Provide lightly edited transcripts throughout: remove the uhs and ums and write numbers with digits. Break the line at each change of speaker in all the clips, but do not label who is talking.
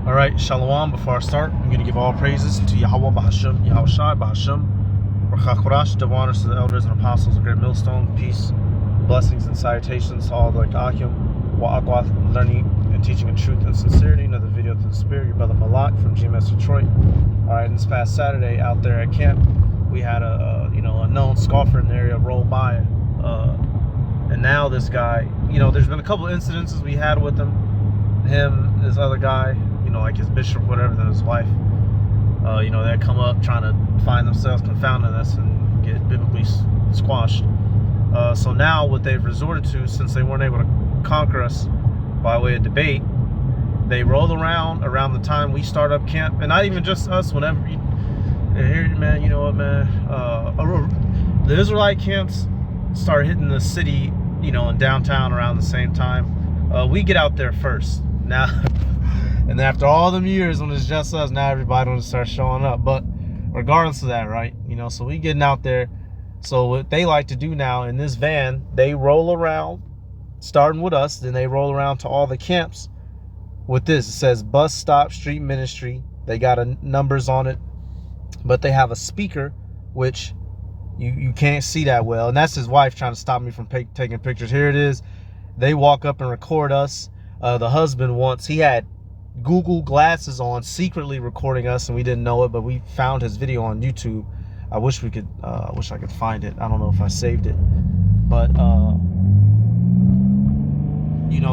All right, Shalom. Before I start, I'm going to give all praises to Yahweh Bahasham, Yahweh Shai Bahasham, Rachakurash, double honors to the elders and apostles of Great Millstone. Peace, blessings, and salutations to all the Akim, Wa'akwath, learning and teaching in truth and sincerity. Another video to the spirit, your brother Malak from GMS Detroit. All right, this past Saturday out there at camp, we had a known scoffer in the area roll by, and now this guy, there's been a couple of incidences we had with him, this other guy, like his bishop, whatever, than his wife, they come up trying to find themselves confounding us and get biblically squashed. So now what they've resorted to, since they weren't able to conquer us by way of debate, they roll around the time we start up camp, and not even just us. Whenever you hear, man, you know what, man, the Israelite camps start hitting the city, in downtown around the same time. We get out there first now. And after all them years when it's just us, now everybody want to start showing up. But regardless of that, right? So we getting out there. So what they like to do now in this van, they roll around, starting with us, then they roll around to all the camps with this. It says Bus Stop Street Ministry. They got numbers on it, but they have a speaker, which you can't see that well. And that's his wife trying to stop me from taking pictures. Here it is. They walk up and record us. The husband he had Google glasses on, secretly recording us, and we didn't know it, but we found his video on YouTube. I wish I could find it. I don't know if I saved it, but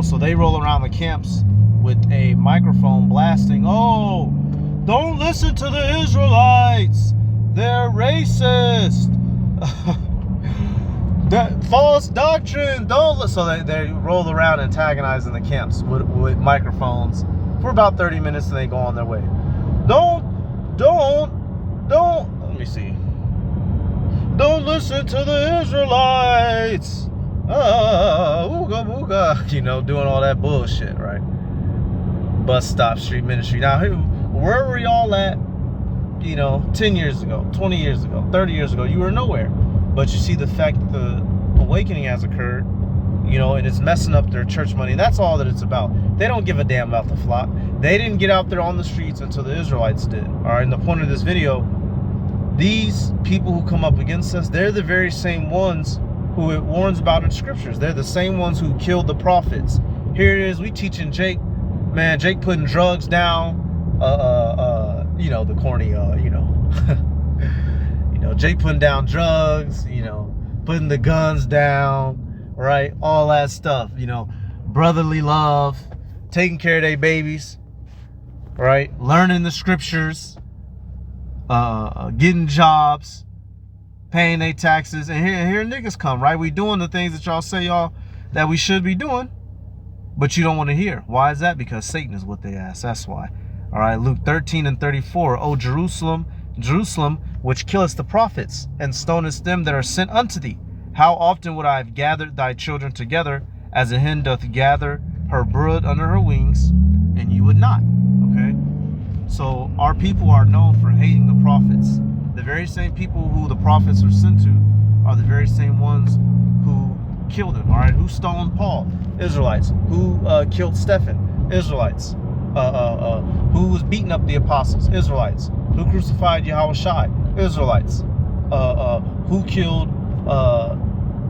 so they roll around the camps with a microphone blasting, "Oh, don't listen to the Israelites, they're racist, that false doctrine, don't listen." So they roll around antagonizing the camps with microphones for about 30 minutes, and they go on their way. Don't, let me see. Don't listen to the Israelites. Ooga booga, doing all that bullshit, right? Bus Stop Street Ministry. Now, where were y'all at, 10 years ago, 20 years ago, 30 years ago? You were nowhere. But you see the fact that the awakening has occurred, and it's messing up their church money. That's all that it's about. They don't give a damn about the flock. They didn't get out there on the streets until the Israelites did. All right, and the point of this video, these people who come up against us, they're the very same ones who it warns about in scriptures. They're the same ones who killed the prophets. Here it is, we teaching Jake, man, Jake putting drugs down, the corny, Jake putting down drugs, putting the guns down, right? All that stuff, brotherly love, taking care of their babies, right? Learning the scriptures, getting jobs, paying their taxes. And here niggas come, right? We doing the things that y'all say that we should be doing, but you don't want to hear. Why is that? Because Satan is what they ask. That's why. All right, Luke 13:34. "O Jerusalem, Jerusalem, which killest the prophets, and stonest them that are sent unto thee, how often would I have gathered thy children together, as a hen doth gather her brood under her wings, and you would not." Okay? So our people are known for hating the prophets. The very same people who the prophets are sent to are the very same ones who killed him. All right, who stoned Paul? Israelites. Who killed Stephen? Israelites. Who was beating up the apostles? Israelites. Who crucified Yahweh Shai? Israelites. Who killed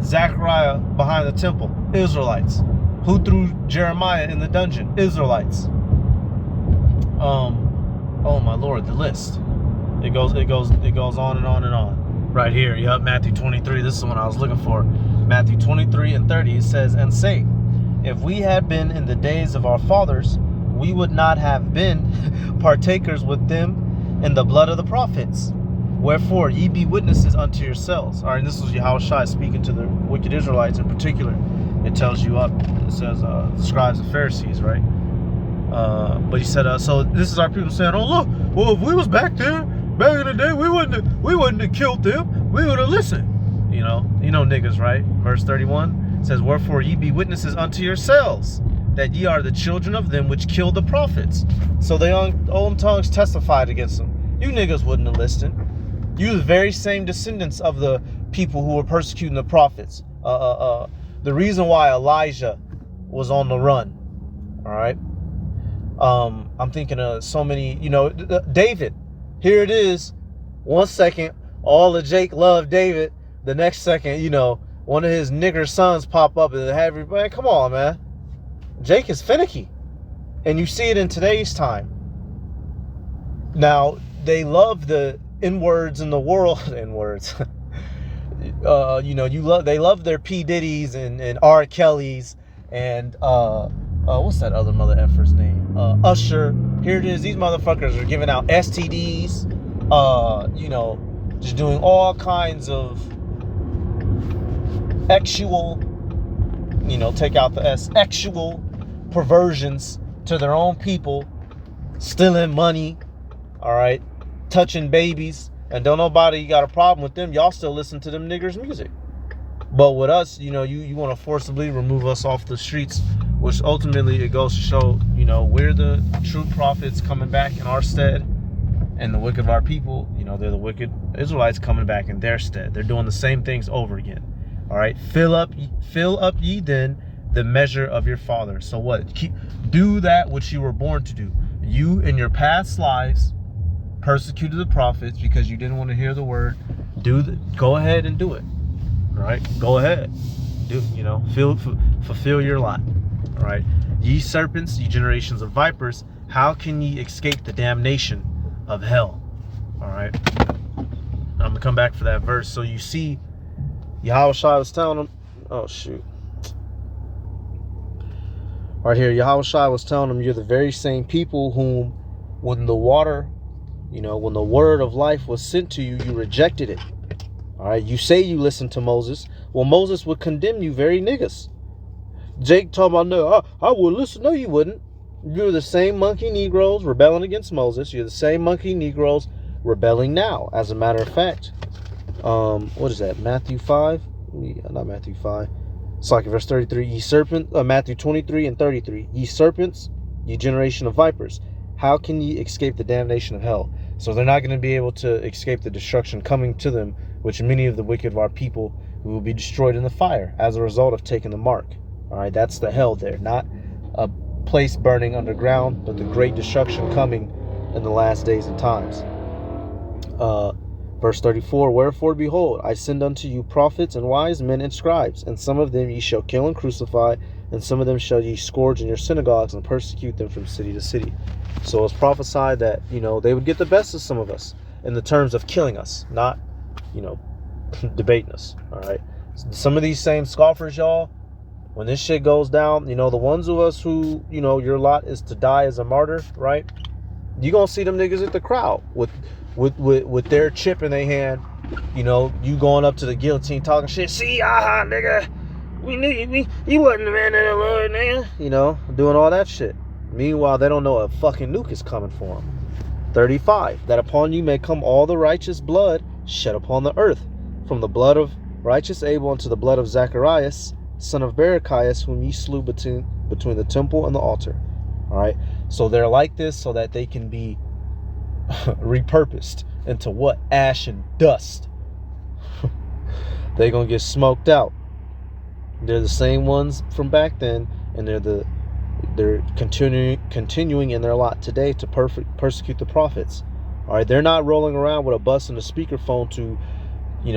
Zechariah behind the temple? Israelites. Who threw Jeremiah in the dungeon? Israelites. Oh my Lord, the list. It goes on and on and on. Right here, yep, Matthew 23. This is the one I was looking for. Matthew 23:30. It says, "And say, if we had been in the days of our fathers, we would not have been partakers with them in the blood of the prophets. Wherefore ye be witnesses unto yourselves." All right, and this was Yahweh Shai speaking to the wicked Israelites in particular. It tells you up. It says the scribes and Pharisees, right? But he said, so this is our people saying, "Oh look, well if we was back there, back in the day, we wouldn't have killed them. We would have listened." Niggas, right? Verse 31 says, "Wherefore ye be witnesses unto yourselves, that ye are the children of them which killed the prophets." So their own tongues testified against them. You niggas wouldn't have listened. You the very same descendants of the people who were persecuting the prophets. The reason why Elijah was on the run, all right, I'm thinking of so many, David. Here it is. 1 second, all of Jake loved David. The next second, one of his nigger sons pop up and have everybody, come on, man. Jake is finicky. And you see it in today's time. Now, they love the N-words in the world. N-words. They love their P. Diddy's and R. Kelly's and what's that other mother effer's name? Usher. Here it is. These motherfuckers are giving out STDs. Just doing all kinds of actual, take out the S, actual perversions to their own people, stealing money, all right, touching babies, and don't nobody got a problem with them. Y'all still listen to them niggers' music. But with us, you want to forcibly remove us off the streets, which ultimately it goes to show, we're the true prophets coming back in our stead, and the wicked of our people, they're the wicked Israelites coming back in their stead. They're doing the same things over again. All right, fill up ye then the measure of your father. So what? Do that which you were born to do. You in your past lives persecuted the prophets because you didn't want to hear the word. Go ahead and do it. All right, go ahead. Fulfill your lot. All right, ye serpents, ye generations of vipers, how can ye escape the damnation of hell? All right, I'm gonna come back for that verse. So you see, Yahushua was telling them, oh shoot, right here, Yahushua was telling them, you're the very same people whom, when the water, when the word of life was sent to you, you rejected it. All right, you say you listened to Moses. Well, Moses would condemn you very niggas. Jake talking about, no, I would listen. No, you wouldn't. You're the same monkey Negroes rebelling against Moses. You're the same monkey Negroes rebelling now. As a matter of fact, what is that? Matthew 5? Not Matthew 5. It's like verse 33. Ye serpent, Matthew 23 and 33. Ye serpents, ye generation of vipers, how can ye escape the damnation of hell? So they're not going to be able to escape the destruction coming to them, which many of the wicked of our people will be destroyed in the fire as a result of taking the mark. All right, that's the hell there. Not a place burning underground, but the great destruction coming in the last days and times. Verse 34, wherefore, behold, I send unto you prophets and wise men and scribes, and some of them ye shall kill and crucify, and some of them shall ye scourge in your synagogues and persecute them from city to city. So it's prophesied that, they would get the best of some of us in the terms of killing us, not, debating us. All right. Some of these same scoffers, y'all, when this shit goes down, the ones of us who, your lot is to die as a martyr, right? You gonna see them niggas at the crowd with their chip in their hand, you going up to the guillotine talking shit. See, nigga, we knew you wasn't the man of the Lord, nigga. Doing all that shit. Meanwhile, they don't know a fucking nuke is coming for them. 35, that upon you may come all the righteous blood shed upon the earth, from the blood of righteous Abel unto the blood of Zacharias, son of Barachias, whom ye slew between the temple and the altar. All right, so they're like this so that they can be repurposed into what? Ash and dust. They're gonna get smoked out. They're the same ones from back then, and they're continuing in their lot today to persecute the prophets. All right, they're not rolling around with a bus and a speakerphone to,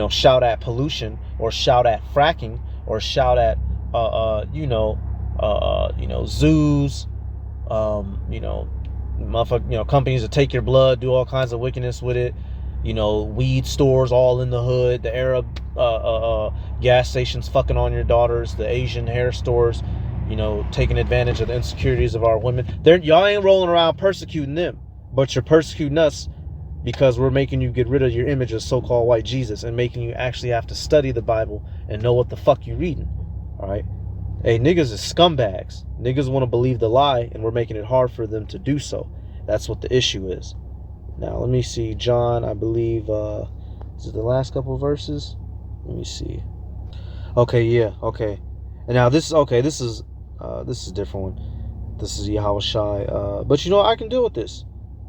shout at pollution or shout at fracking or shout at, zoos, companies that take your blood, do all kinds of wickedness with it. Weed stores all in the hood, the Arab gas stations fucking on your daughters, the Asian hair stores, taking advantage of the insecurities of our women. Y'all ain't rolling around persecuting them, but you're persecuting us because we're making you get rid of your image of so-called white Jesus and making you actually have to study the Bible and know what the fuck you reading. All right. Hey, niggas is scumbags. Niggas want to believe the lie, and we're making it hard for them to do so. That's what the issue is. Now, let me see. John, I believe, is it the last couple of verses? Let me see. Okay, yeah, okay. And now this is a different one. This is Yahushua. But I can deal with this.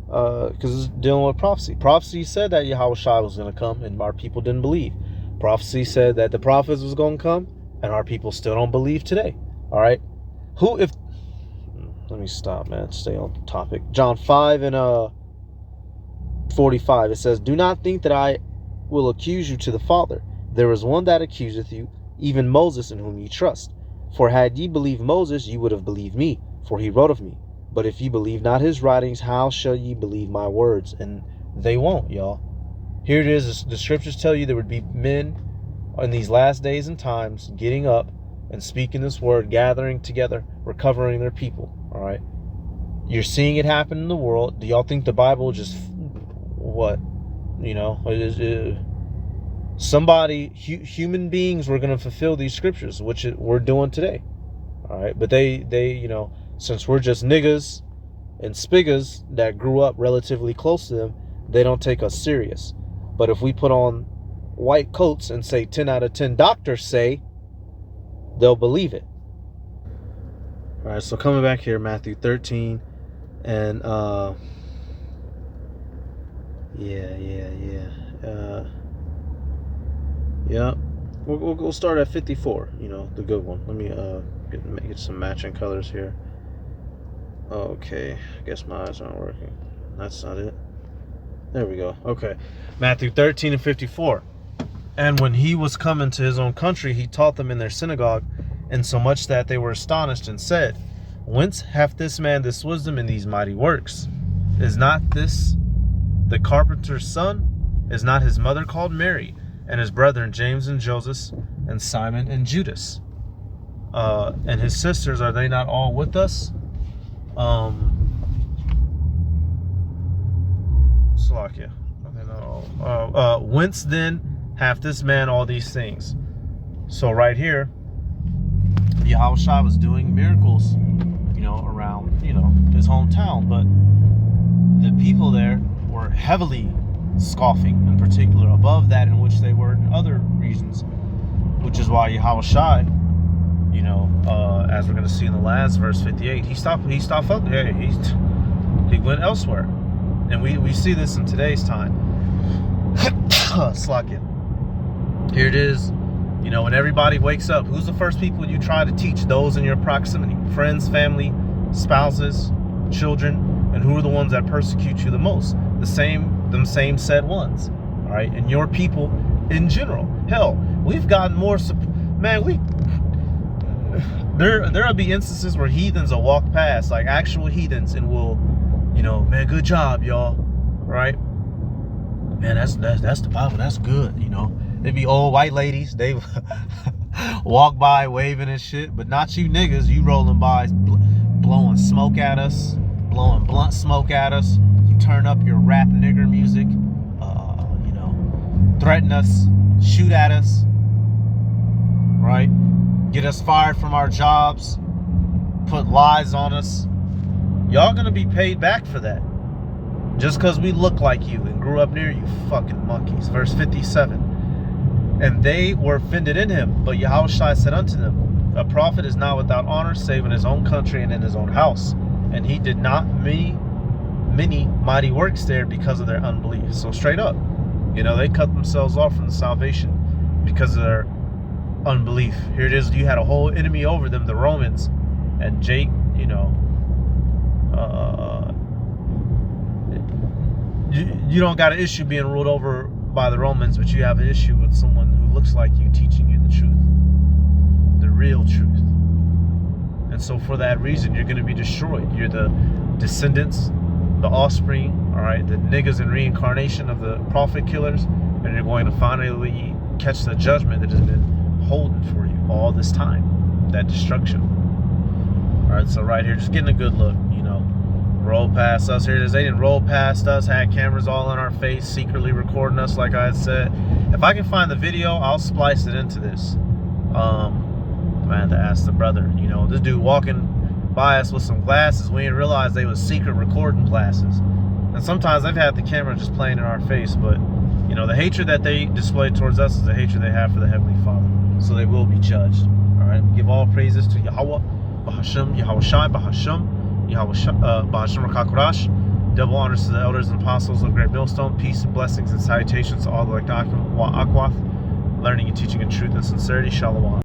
Because it's dealing with prophecy. Prophecy said that Yahushua was going to come, and our people didn't believe. Prophecy said that the prophets was going to come, and our people still don't believe today. All right? let me stop, man. Stay on topic. John 5 and 45. It says, "Do not think that I will accuse you to the Father. There is one that accuseth you, even Moses, in whom ye trust. For had ye believed Moses, ye would have believed me, for he wrote of me. But if ye believe not his writings, how shall ye believe my words?" And they won't, y'all. Here it is. The scriptures tell you there would be men in these last days and times getting up and speaking this word, gathering together, recovering their people. All right. You're seeing it happen in the world. Do y'all think the Bible just what? You know, human beings were going to fulfill these scriptures, which we're doing today. All right. But they, you know, since we're just niggas and spiggas that grew up relatively close to them, they don't take us serious. But if we put on white coats and say 10 out of 10 doctors say, they'll believe it. All right, so coming back here, Matthew 13 and we'll start at 54, you know, the good one. Let me get some matching colors here. Okay, I guess my eyes aren't working. That's not it. There we go. Okay. Matthew 13 and 54. "And when he was come into his own country, he taught them in their synagogue, insomuch that they were astonished and said, Whence hath this man this wisdom and these mighty works? Is not this the carpenter's son? Is not his mother called Mary, and his brethren James and Joseph, and Simon and Judas? And his sisters, are they not all with us?" Slovakia. "Whence then hath this man all these things?" So right here, Yahushua was doing miracles, you know, around, you know, his hometown, but the people there were heavily scoffing, in particular, above that in which they were in other regions, which is why Yahushua, you know, as we're going to see in the last verse 58, he stopped up there. He went elsewhere. And we see this in today's time. Slack it. Here it is. You know, when everybody wakes up, who's the first people you try to teach? Those in your proximity. Friends, family, spouses, children. And who are the ones that persecute you the most? Them same said ones. All right. And your people in general. Hell, we've gotten more. Man, there'll be instances where heathens will walk past, like actual heathens, and will, you know, man, good job, y'all. Right? Man, that's the Bible. That's good. You know, they'd be old white ladies. They walk by waving and shit, but not you niggas. You rolling by, blowing smoke at us, blowing blunt smoke at us. You turn up your rap nigger music. You know, threaten us, shoot at us. Right? Get us fired from our jobs. Put lies on us. Y'all gonna be paid back for that. Just because we look like you and grew up near you, fucking monkeys. Verse 57. "And they were offended in him, but Yahushua said unto them, A prophet is not without honor, save in his own country and in his own house. And he did not many mighty works there because of their unbelief." So straight up, you know, they cut themselves off from the salvation because of their unbelief. Here it is. You had a whole enemy over them, the Romans, and Jake, you know, you don't got an issue being ruled over by the Romans, but you have an issue with someone who looks like you teaching you the truth, the real truth. And so for that reason, you're going to be destroyed. You're the descendants, the offspring, all right, the niggas and reincarnation of the prophet killers, and you're going to finally catch the judgment that has been holding for you all this time, that destruction. All right, so right here, just getting a good look, you know. Roll past us. Here it is. They didn't roll past us, had cameras all in our face, secretly recording us, like I had said. If I can find the video, I'll splice it into this. I had to ask the brother, you know, this dude walking by us with some glasses, we didn't realize they was secret recording glasses. And sometimes they've had the camera just playing in our face, but, you know, the hatred that they display towards us is the hatred they have for the Heavenly Father. So they will be judged. All right, give all praises to Yahweh, Bahasham, Yahushai, Bahasham. Bahasham Rakakurash. Double honors to the elders and apostles of Great Millstone. Peace and blessings and salutations to all the Akwath, learning and teaching in truth and sincerity. Shalom.